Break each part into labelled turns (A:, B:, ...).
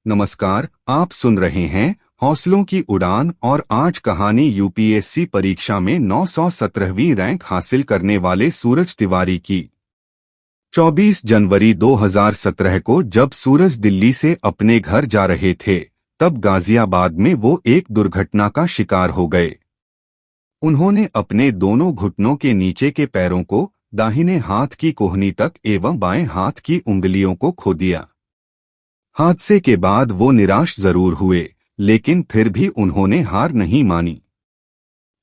A: नमस्कार, आप सुन रहे हैं हौसलों की उड़ान और आज कहानी यूपीएससी परीक्षा में 917वीं रैंक हासिल करने वाले सूरज तिवारी की। 24 जनवरी 2017 को जब सूरज दिल्ली से अपने घर जा रहे थे, तब गाजियाबाद में वो एक दुर्घटना का शिकार हो गए। उन्होंने अपने दोनों घुटनों के नीचे के पैरों को, दाहिने हाथ की कोहनी तक एवं बाएं हाथ की उंगलियों को खो दिया। हादसे के बाद वो निराश जरूर हुए, लेकिन फिर भी उन्होंने हार नहीं मानी।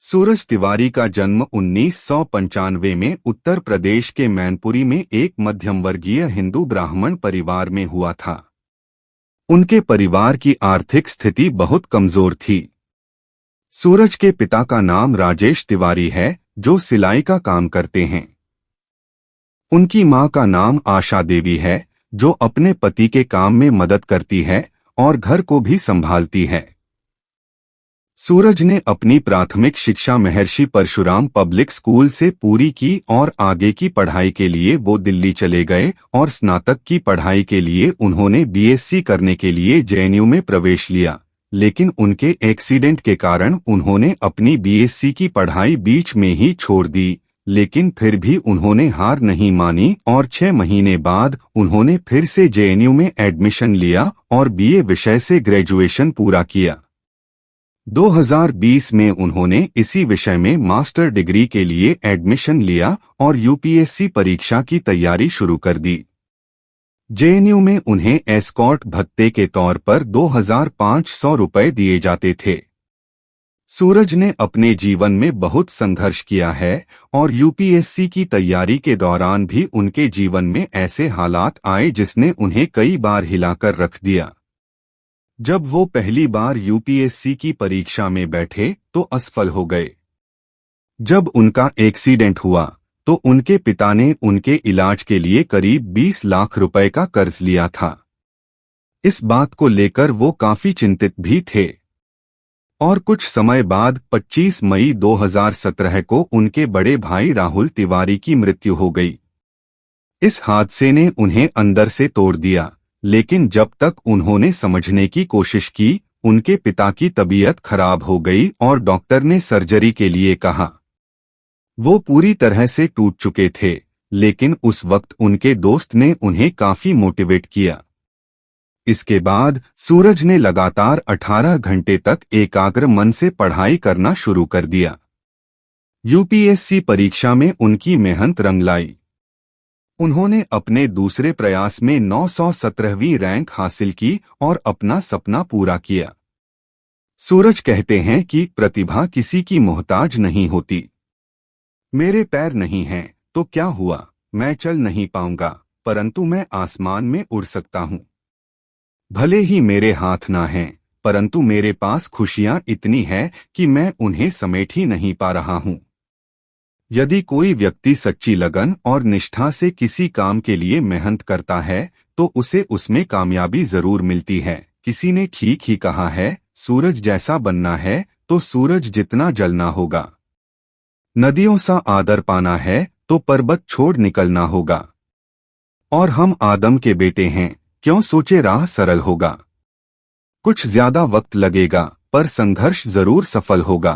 A: सूरज तिवारी का जन्म 1995 में उत्तर प्रदेश के मैनपुरी में एक मध्यम वर्गीय हिंदू ब्राह्मण परिवार में हुआ था। उनके परिवार की आर्थिक स्थिति बहुत कमजोर थी। सूरज के पिता का नाम राजेश तिवारी है, जो सिलाई का काम करते हैं। उनकी मां का नाम आशा देवी है, जो अपने पति के काम में मदद करती है और घर को भी संभालती है। सूरज ने अपनी प्राथमिक शिक्षा महर्षि परशुराम पब्लिक स्कूल से पूरी की और आगे की पढ़ाई के लिए वो दिल्ली चले गए और स्नातक की पढ़ाई के लिए उन्होंने बीएससी करने के लिए जेएनयू में प्रवेश लिया, लेकिन उनके एक्सीडेंट के कारण उन्होंने अपनी बीएससी की पढ़ाई बीच में ही छोड़ दी। लेकिन फिर भी उन्होंने हार नहीं मानी और 6 महीने बाद उन्होंने फिर से जेएनयू में एडमिशन लिया और बीए विषय से ग्रेजुएशन पूरा किया। 2020 में उन्होंने इसी विषय में मास्टर डिग्री के लिए एडमिशन लिया और यूपीएससी परीक्षा की तैयारी शुरू कर दी। जेएनयू में उन्हें एस्कॉर्ट भत्ते के तौर पर 2500 रुपये दिए जाते थे। सूरज ने अपने जीवन में बहुत संघर्ष किया है और यूपीएससी की तैयारी के दौरान भी उनके जीवन में ऐसे हालात आए जिसने उन्हें कई बार हिलाकर रख दिया। जब वो पहली बार यूपीएससी की परीक्षा में बैठे तो असफल हो गए। जब उनका एक्सीडेंट हुआ तो उनके पिता ने उनके इलाज के लिए करीब 20 लाख रुपए का कर्ज लिया था। इस बात को लेकर वो काफी चिंतित भी थे। और कुछ समय बाद 25 मई 2017 को उनके बड़े भाई राहुल तिवारी की मृत्यु हो गई। इस हादसे ने उन्हें अंदर से तोड़ दिया, लेकिन जब तक उन्होंने समझने की कोशिश की, उनके पिता की तबीयत खराब हो गई और डॉक्टर ने सर्जरी के लिए कहा। वो पूरी तरह से टूट चुके थे, लेकिन उस वक्त उनके दोस्त ने उन्हें काफी मोटिवेट किया। इसके बाद सूरज ने लगातार 18 घंटे तक एकाग्र मन से पढ़ाई करना शुरू कर दिया। यूपीएससी परीक्षा में उनकी मेहनत रंग लाई। उन्होंने अपने दूसरे प्रयास में 917वीं रैंक हासिल की और अपना सपना पूरा किया। सूरज कहते हैं कि प्रतिभा किसी की मोहताज नहीं होती। मेरे पैर नहीं हैं तो क्या हुआ, मैं चल नहीं पाऊंगा, परंतु मैं आसमान में उड़ सकता हूं। भले ही मेरे हाथ ना हैं, परंतु मेरे पास खुशियां इतनी है कि मैं उन्हें समेट ही नहीं पा रहा हूं। यदि कोई व्यक्ति सच्ची लगन और निष्ठा से किसी काम के लिए मेहनत करता है तो उसे उसमें कामयाबी जरूर मिलती है। किसी ने ठीक ही कहा है, सूरज जैसा बनना है तो सूरज जितना जलना होगा। नदियों सा आदर पाना है तो पर्वत छोड़ निकलना होगा। और हम आदम के बेटे हैं, क्यों सोचे राह सरल होगा। कुछ ज्यादा वक्त लगेगा पर संघर्ष जरूर सफल होगा।